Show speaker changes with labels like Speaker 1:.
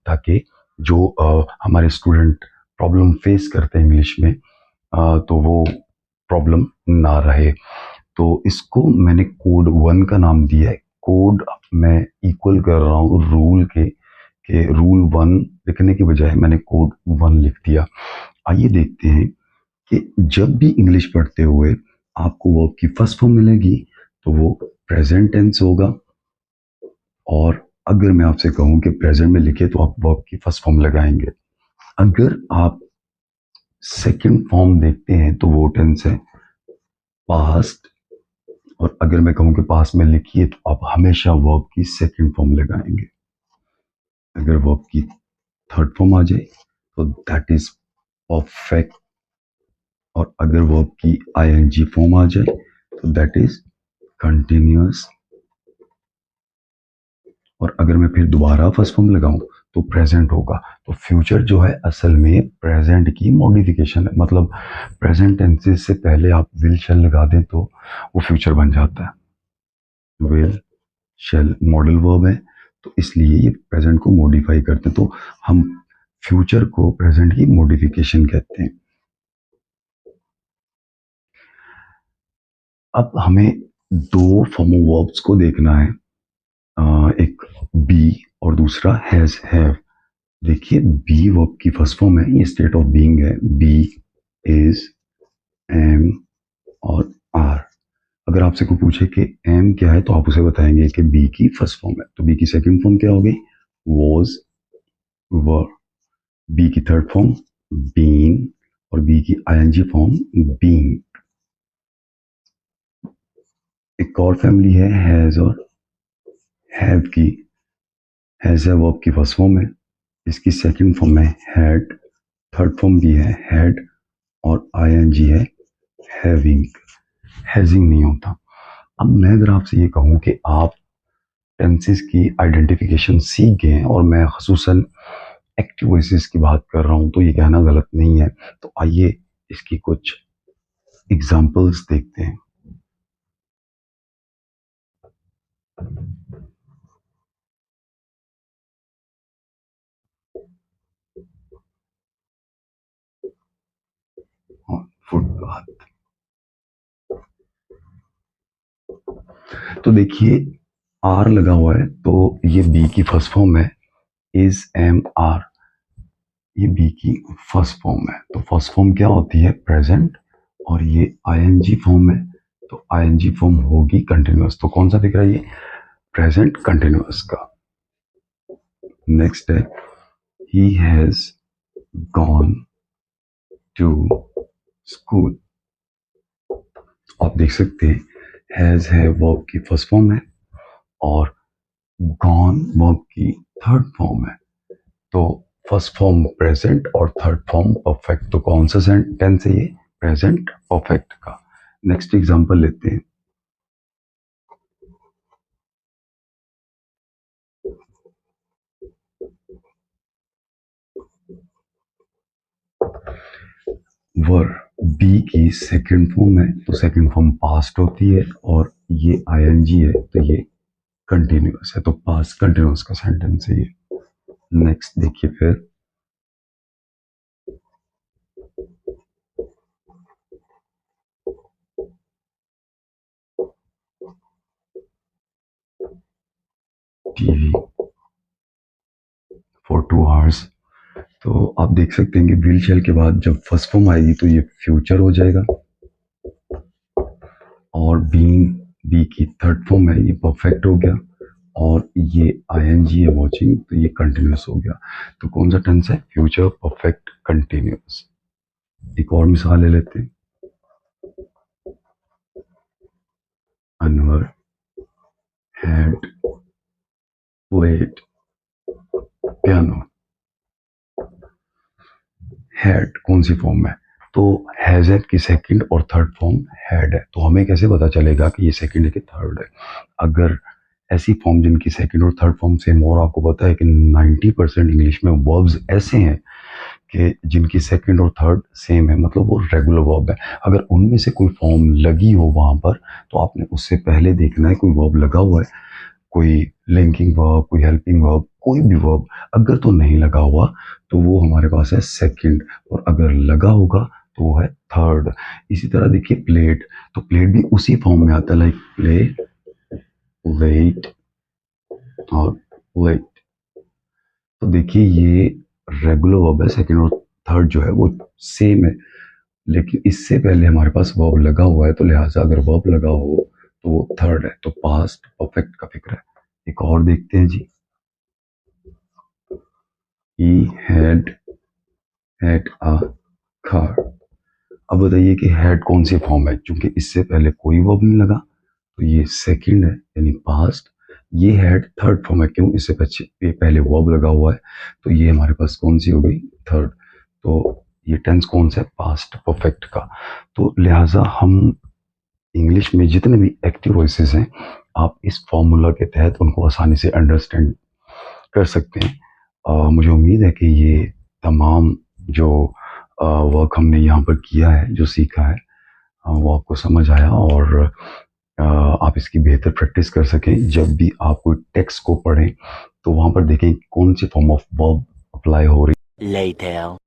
Speaker 1: ताकि जो हमारे स्टूडेंट प्रॉब्लम फेस करते हैं इंग्लिश में, तो वो प्रॉब्लम ना रहे। तो इसको मैंने कोड 1 का नाम दिया है। कोड मैं इक्वल कर रहा हूँ रूल के रूल 1 लिखने की बजाय मैंने कोड 1 लिख दिया। आइए देखते हैं कि जब भी इंग्लिश पढ़ते हुए आपको वर्ब की फर्स्ट फॉर्म मिलेगी तो वो प्रेजेंट टेंस होगा, और अगर मैं आपसे कहूं कि प्रेजेंट में लिखे तो आप वर्ब की फर्स्ट फॉर्म लगाएंगे। अगर आप सेकंड फॉर्म देखते हैं तो वो टेंस है पास्ट, और अगर मैं कहूं कि पास्ट में लिखिए तो आप हमेशा वर्ब की सेकंड फॉर्म लगाएंगे। अगर वर्ब की थर्ड फॉर्म आ जाए तो दैट इज परफेक्ट, और अगर वर्ब की आईएनजी फॉर्म आ जाए तो दैट इज कंटिन्यूअस, और अगर मैं फिर दोबारा फर्स्ट फॉर्म लगाऊं तो प्रेजेंट होगा। तो फ्यूचर जो है असल में प्रेजेंट की मॉडिफिकेशन है, मतलब प्रेजेंट टेंसेस से पहले आप विल शैल लगा दें तो वो फ्यूचर बन जाता है। विल शैल मॉडल वर्ब है, तो इसलिए ये प्रेजेंट को मॉडिफाई करते हैं, तो हम फ्यूचर को प्रेजेंट की मॉडिफिकेशन कहते हैं। अब हमें दो फॉर्म ऑफ वर्ब्स को देखना है, एक बी और दूसरा हैज हैव। देखिए बी वर्ब की फर्स्ट फॉर्म है, ये स्टेट ऑफ बीइंग है, बी इज एम और आर। अगर आपसे कोई पूछे कि एम क्या है तो आप उसे बताएंगे कि बी की फर्स्ट फॉर्म है, तो बी की सेकंड फॉर्म क्या होगी, वॉज वर। बी की थर्ड फॉर्म बीन, और बी की आईएनजी फॉर्म बीइंग। एक और फैमिली है हैज और हैव की। हैज है वर्ब की फर्स्ट फॉर्म है, इसकी सेकंड फॉर्म है हैड, थर्ड फॉर्म भी है हैड, और आईएनजी है हैविंग। हैजिंग नहीं होता। अब मैं अगर आपसे ये कहूं कि आप टेंसेस की आइडेंटिफिकेशन सीख गए हैं, और मैं खसूसन एक्टिव वॉइसेस की बात कर रहा हूं, तो ये कहना गलत नहीं है। तो आइए इसकी कुछ एग्जांपल्स देखते हैं। फुटपाथ, तो देखिए आर लगा हुआ है, तो ये बी की फर्स्ट फॉर्म है, इज एम आर। ये बी की फर्स्ट फॉर्म है, तो फर्स्ट फॉर्म क्या होती है, प्रेजेंट, और ये आईएनजी फॉर्म है, तो आईएनजी फॉर्म होगी कंटिन्यूअस। तो कौन सा दिख रहा है, ये प्रेजेंट कंटिन्यूअस का। नेक्स्ट है he has gone to school. आप देख सकते हैं हैज है वर्ब की फर्स्ट फॉर्म है, और गॉन वर्ब की थर्ड फॉर्म है। तो फर्स्ट फॉर्म प्रेजेंट और थर्ड फॉर्म परफेक्ट, तो कौन सा टेंस है ये, प्रेजेंट परफेक्ट का। नेक्स्ट एग्जांपल लेते हैं। वर बी की सेकंड फॉर्म है, तो सेकंड फॉर्म पास्ट होती है, और ये आईएनजी है तो ये कंटिन्यूअस है, तो पास्ट कंटिन्यूअस का सेंटेंस है ये। नेक्स्ट देखिए फिर, टीवी फॉर 2 आवर्स। तो आप देख सकते हैं कि विल शैल के बाद जब फर्स्ट फॉर्म आएगी तो ये फ्यूचर हो जाएगा, और बीइंग बी की थर्ड फॉर्म है, ये परफेक्ट हो गया, और ये आईएनजी है वॉचिंग, तो ये कंटिन्यूअस हो गया। तो कौन सा टेंस है, फ्यूचर परफेक्ट कंटिन्यूअस। एक और मिसाल ले लेते हैं। Anwar had played piano. Had कौन सी फॉर्म है, तो हैज की सेकंड और थर्ड फॉर्म हैड है, तो हमें कैसे पता चलेगा कि ये सेकंड है कि थर्ड है। अगर ऐसी फॉर्म जिनकी सेकंड और थर्ड फॉर्म सेम, और आपको पता है कि 90% इंग्लिश में वर्ब्स ऐसे हैं कि जिनकी सेकंड और थर्ड सेम है, मतलब वो रेगुलर वर्ब है। अगर उनमें से कोई फॉर्म लगी हो वहां पर, तो आपने उससे पहले देखना है कोई वर्ब लगा हुआ है, कोई लिंकिंग वर्ब, कोई हेल्पिंग वर्ब, कोई भी वर्ब अगर तो नहीं लगा हुआ तो वो हमारे पास है सेकंड, और अगर लगा होगा तो वो है थर्ड। इसी तरह देखिए प्लेट, तो प्लेट भी उसी फॉर्म में आता है, लाइक प्ले, प्लेट और प्लेट। तो देखिए ये रेगुलर वर्ब है, सेकंड और थर्ड जो है वो सेम है, लेकिन इससे पहले हमारे पास वर्ब लगा हुआ है, तो लिहाजा अगर वर्ब लगा हो तो वो थर्ड है, तो पास्ट परफेक्ट का फिक्र है। एक और देखते हैं जी, he had a car। अब बताइए कि हैड कौन सी फॉर्म है, क्योंकि इससे पहले कोई वर्ब नहीं लगा तो ये सेकंड है यानी पास्ट। ये हैड थर्ड फॉर्म है, क्यों, इससे पहले वर्ब लगा हुआ है, तो ये हमारे पास कौन सी हो गई, थर्ड। तो ये टेंस कौन सा है, पास्ट परफेक्ट का। तो लिहाजा हम इंग्लिश में जितने भी एक्टिव वॉइसेस हैं, आप इस फॉर्मूला के तहत उनको आसानी से अंडरस्टैंड कर सकते हैं। मुझे उम्मीद है कि ये तमाम जो वर्क हमने यहाँ पर किया है, जो सीखा है, वो आपको समझ आया, और आप इसकी बेहतर प्रैक्टिस कर सकें। जब भी आप कोई टेक्स्ट को पढ़ें तो वहाँ पर देखें कौन सी फॉर्म ऑफ वर्ब अप्लाई हो रही है।
Speaker 2: Later.